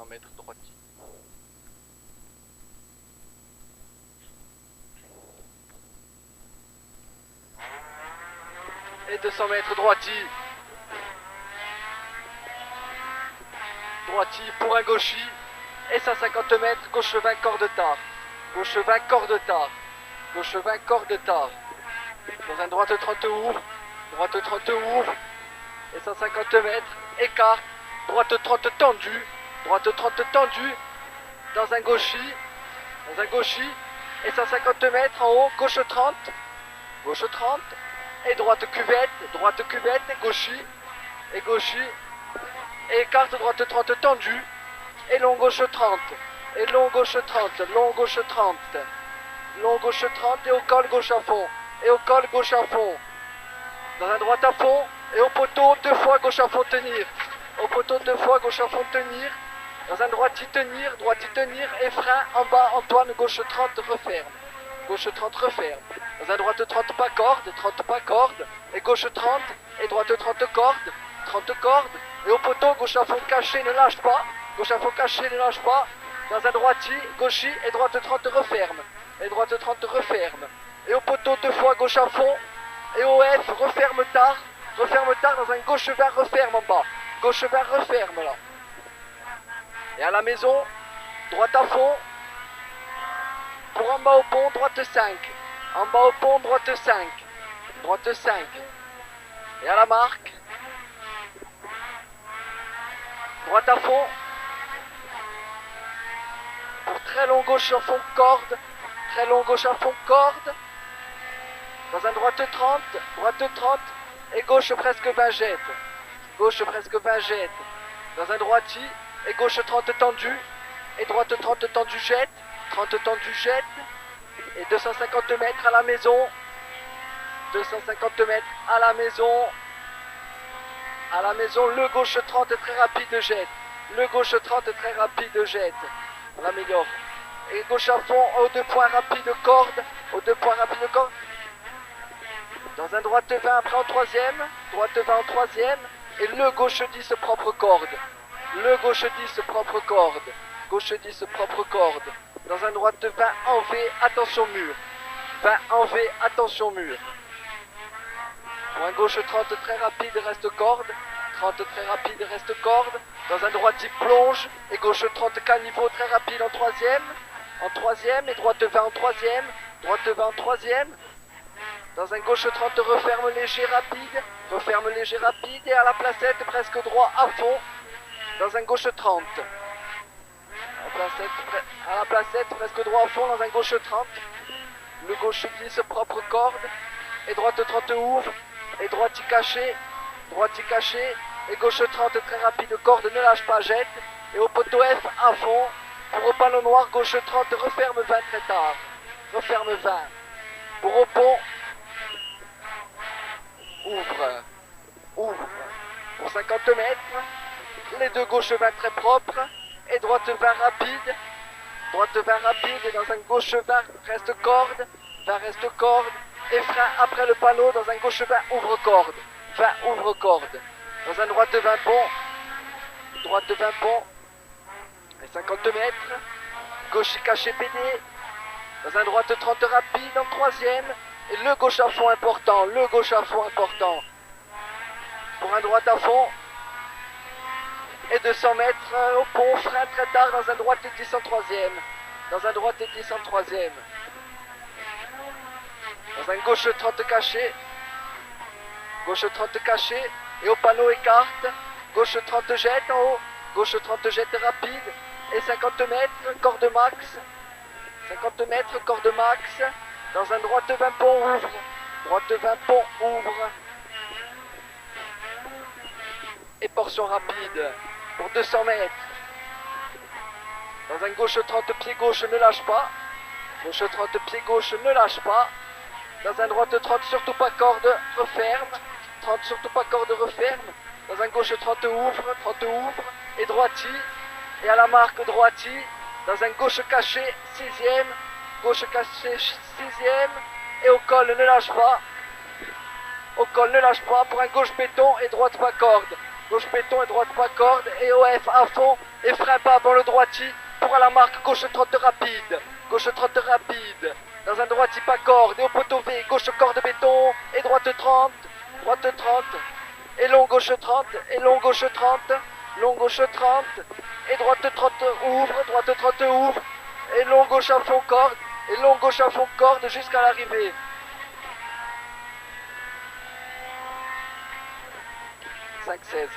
200 mètres droitier. Et 200 mètres droitier. Droitier pour un gauchis. Et 150 mètres, gauche 20 corps de tard. Gauche 20 corps de tard. Gauche 20 corps de tard. Dans un droite 30 ouvre. Droite 30 ouvre. Et 150 mètres, écart. Droite 30 tendue. Droite 30 tendue. Dans un gauchis. Dans un gauchis. Et 150 mètres en haut, gauche 30. Gauche 30. Et droite cuvette et gauchis. Et gauchis. Et écarte droite 30 tendue. Et long gauche 30. Et long gauche 30. Long gauche 30. Long gauche 30 et au col gauche à fond. Et au col gauche à fond. Dans un droite à fond. Et au poteau 2 fois gauche à fond tenir. Au poteau 2 fois gauche à fond tenir. Dans un droitier tenir et frein en bas Antoine gauche 30 referme. Gauche 30 referme. Dans un droite 30 pas corde et gauche 30 et droite 30 cordes et au poteau gauche à fond caché ne lâche pas. Gauche à fond caché ne lâche pas. Dans un droitier gauchis et droite 30 referme. Et droite 30 referme. Et au poteau 2 fois gauche à fond et au F referme tard dans un gauche 20 referme en bas. Gauche 20 referme là. Et à la maison, droite à fond. Pour en bas au pont, droite 5. En bas au pont, droite 5. Droite 5. Et à la marque. Droite à fond. Pour très long gauche à fond corde. Très long gauche à fond corde. Dans un droite 30. Droite 30. Et gauche presque 20 jette. Gauche presque 20 jette. Dans un droitier. Et gauche 30 tendu. Et droite 30 tendu jette. 30 tendu jette. Et 250 mètres à la maison. 250 mètres à la maison. À la maison, le gauche 30 est très rapide jette. Le gauche 30 est très rapide jette. On l'améliore. Et gauche à fond, aux 2 points rapides corde. Aux 2 points rapides corde. Dans un droite 20 après en troisième. Droite 20 en troisième. Et le gauche 10 propre corde. Le gauche 10 propre corde. Gauche 10 propre corde. Dans un droite 20 en V, attention mur. 20 en V, attention mur. Pour un gauche 30 très rapide, reste corde. 30 très rapide, reste corde. Dans un droitier plonge. Et gauche 30 caniveau très rapide en troisième. En troisième. Et droite 20 en troisième. Droite 20 en troisième. Dans un gauche 30 referme léger rapide. Referme léger rapide. Et à la placette presque droit à fond. Dans un gauche 30. À la placette, presque droit à fond dans un gauche 30. Le gauche 10 propre corde. Et droite 30 ouvre. Et droite caché. Droite caché. Et gauche 30 très rapide corde, ne lâche pas, jette. Et au poteau F à fond. Pour au panneau noir, gauche 30, referme 20 très tard. Referme 20. Pour au pont. Ouvre. Ouvre. Pour 50 mètres. Les deux gauche 20 très propres. Et droite 20 rapide. Droite 20 rapide et dans un gauche 20 reste corde. 20 reste corde. Et frein après le panneau dans un gauche 20 ouvre corde. 20 ouvre corde. Dans un droite 20 pont. Droite 20 pont. Et 50 mètres. Gauche caché PD. Dans un droite 30 rapide en troisième. Et le gauche à fond important. Le gauche à fond important. Pour un droite à fond. Et 200 mètres au pont, frein très tard dans un droite 10 en troisième. Dans un droite 10 en troisième. Dans un gauche 30 caché. Gauche 30 caché. Et au panneau écarte. Gauche 30 jette en haut. Gauche 30 jette rapide. Et 50 mètres, corde max. 50 mètres, corde max. Dans un droite 20 pont ouvre. Droite 20 pont ouvre. Et portion rapide. Pour 200 mètres. Dans un gauche 30 pied gauche ne lâche pas. Gauche 30 pied gauche ne lâche pas. Dans un droite 30 surtout pas corde referme. 30 surtout pas corde referme. Dans un gauche 30 ouvre. Et droitier. Et à la marque droitier. Dans un gauche caché 6ème. Gauche caché 6ème. Et au col ne lâche pas. Au col ne lâche pas pour un gauche béton et droite pas corde. Gauche béton et droite pas corde et OF à fond et frein pas avant le droiti pour à la marque gauche 30 rapide. Gauche 30 rapide. Dans un droiti pas corde et au poteau V, gauche corde béton et droite 30. Droite 30. Et long gauche 30. Et long gauche 30. Long gauche 30. Et droite 30 ouvre. Droite 30 ouvre. Et long gauche à fond corde. Et long gauche à fond corde jusqu'à l'arrivée. 5-16.